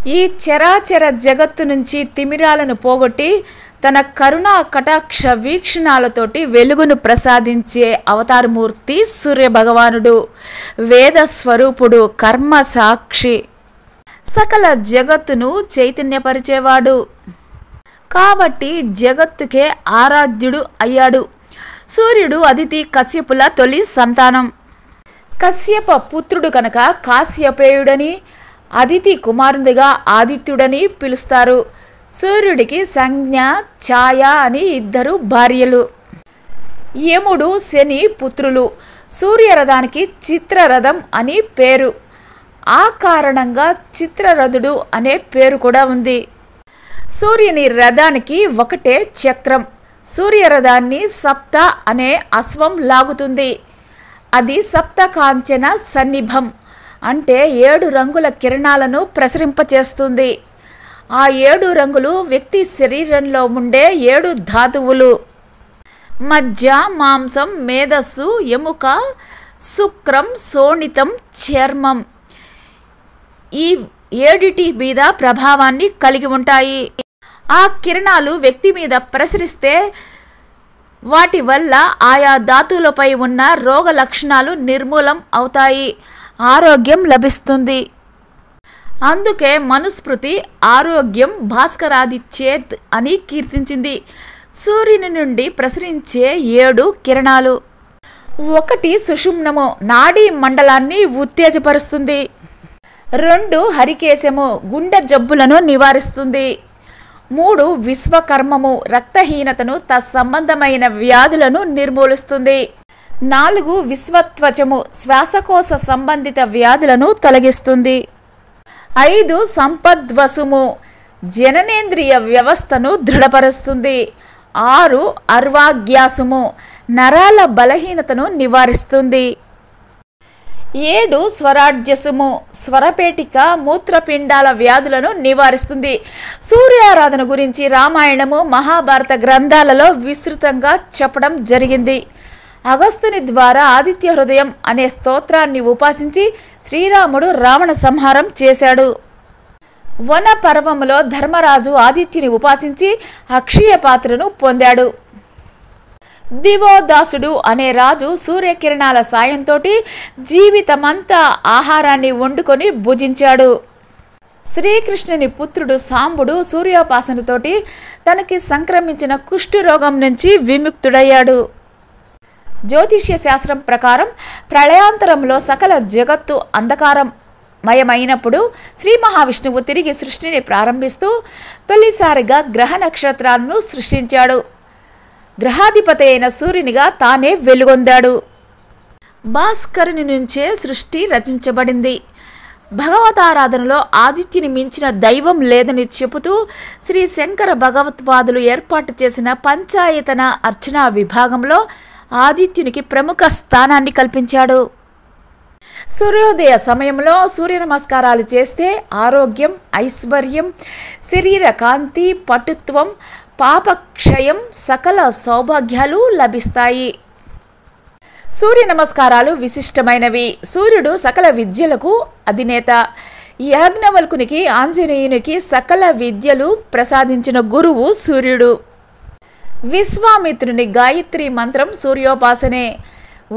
ఈ చరాచర జగత్తు నుంచి తిమిరాలను పోగొట్టి తన కరుణా కటాక్ష వీక్షణాలతోటి వెలుగును ప్రసాదించే అవతారమూర్తి సూర్యభగవానుడు. వేద స్వరూపుడు, కర్మ సాక్షి, సకల జగత్తును చైతన్యపరిచేవాడు. కాబట్టి జగత్తుకే ఆరాధ్యుడు అయ్యాడు. సూర్యుడు అదితి కశ్యపుల తొలి సంతానం. కశ్యప పుత్రుడు కనుక కాశ్యపేయుడని, అదితి కుమారునిగా ఆదిత్యుడని పిలుస్తారు. సూర్యుడికి సంజ్ఞ, ఛాయ అని ఇద్దరు భార్యలు. యముడు, శని పుత్రులు. సూర్యరథానికి చిత్రరథం అని పేరు. ఆ కారణంగా చిత్రరథుడు అనే పేరు కూడా ఉంది. సూర్యుని రథానికి ఒకటే చక్రం. సూర్యరథాన్ని సప్త అనే అశ్వం లాగుతుంది. అది సప్తకాంచన సన్నిభం అంటే 7 రంగుల కిరణాలను ప్రసరింపచేస్తుంది. ఆ 7 రంగులు వ్యక్తి శరీరంలో ఉండే 7 ధాతువులు. మజ్జ, మాంసం, మేధస్సు, ఎముక, శుక్రం, శోణితం, చర్మం. ఈ 7 మీద ప్రభావాన్ని కలిగి ఉంటాయి. ఆ కిరణాలు వ్యక్తి మీద ప్రసరిస్తే వాటి వల్ల ఆయా ధాతువులపై ఉన్న రోగ లక్షణాలు నిర్మూలం అవుతాయి, ఆరోగ్యం లభిస్తుంది. అందుకే మనుస్మృతి ఆరోగ్యం భాస్కరాదిచ్చేత్ అని కీర్తించింది. సూర్యుని నుండి ప్రసరించే 7 కిరణాలు. 1 సుషుమ్నము, నాడీ మండలాన్ని ఉత్తేజపరుస్తుంది. 2 హరికేశము, గుండె జబ్బులను నివారిస్తుంది. 3 విశ్వకర్మము, రక్తహీనతను, తత్సంబంధమైన వ్యాధులను నిర్మూలిస్తుంది. 4 విశ్వత్వచము, శ్వాసకోశ సంబంధిత వ్యాధులను తొలగిస్తుంది. 5 సంపద్వసుము, జననేంద్రియ వ్యవస్థను దృఢపరుస్తుంది. 6 అర్వాగ్యాసము, నరాల బలహీనతను నివారిస్తుంది. 7 స్వరాజ్యసుము, స్వరపేటిక, మూత్రపిండాల వ్యాధులను నివారిస్తుంది. సూర్యారాధన గురించి రామాయణము, మహాభారత గ్రంథాలలో విస్తృతంగా చెప్పడం జరిగింది. అగస్త్యుని ద్వారా ఆదిత్య హృదయం అనే స్తోత్రాన్ని ఉపాసించి శ్రీరాముడు రావణ సంహారం చేశాడు. వన పర్వములో ధర్మరాజు ఆదిత్యుని ఉపాసించి అక్షయ పాత్రను పొందాడు. దివోదాసుడు అనే రాజు సూర్యకిరణాల సాయంతో జీవితమంతా ఆహారాన్ని వండుకొని భుజించాడు. శ్రీకృష్ణుని పుత్రుడు సాంబుడు సూర్యోపాసనతోటి తనకి సంక్రమించిన కుష్ఠరోగం నుంచి విముక్తుడయ్యాడు. జ్యోతిష్య శాస్త్రం ప్రకారం ప్రళయాంతరంలో సకల జగత్తు అంధకారమయమైనప్పుడు శ్రీ మహావిష్ణువు తిరిగి సృష్టిని ప్రారంభిస్తూ తొలిసారిగా గ్రహ నక్షత్రాలను సృష్టించాడు. గ్రహాధిపతి అయిన సూర్యునిగా తానే వెలుగొందాడు. భాస్కరుని నుంచే సృష్టి రచించబడింది. భగవతారాధనలో ఆదిత్యుని మించిన దైవం లేదని చెబుతూ శ్రీ శంకర భగవత్పాదులు ఏర్పాటు చేసిన పంచాయతన అర్చనా విభాగంలో ఆదిత్యునికి ప్రముఖ స్థానాన్ని కల్పించాడు. సూర్యోదయ సమయంలో సూర్య నమస్కారాలు చేస్తే ఆరోగ్యం, ఐశ్వర్యం, శరీర కాంతి, పటుత్వం, పాపక్షయం, సకల సౌభాగ్యాలు లభిస్తాయి. సూర్య నమస్కారాలు విశిష్టమైనవి. సూర్యుడు సకల విద్యలకు అధినేత. యాజ్ఞవల్కునికి, ఆంజనేయునికి సకల విద్యలు ప్రసాదించిన గురువు సూర్యుడు. విశ్వామిత్రుని గాయత్రి మంత్రం సూర్యోపాసనే.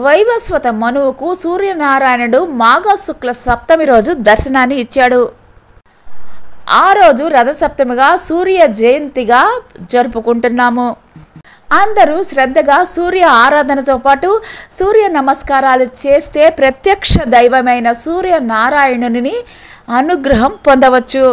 వైవస్వత మనువుకు సూర్యనారాయణుడు మాఘ శుక్ల సప్తమి రోజు దర్శనాన్ని ఇచ్చాడు. ఆ రోజు రథసప్తమిగా సూర్య జయంతిగా జరుపుకుంటున్నాము. అందరూ శ్రద్ధగా సూర్య ఆరాధనతో పాటు సూర్య నమస్కారాలు చేస్తే ప్రత్యక్ష దైవమైన సూర్యనారాయణుని అనుగ్రహం పొందవచ్చు.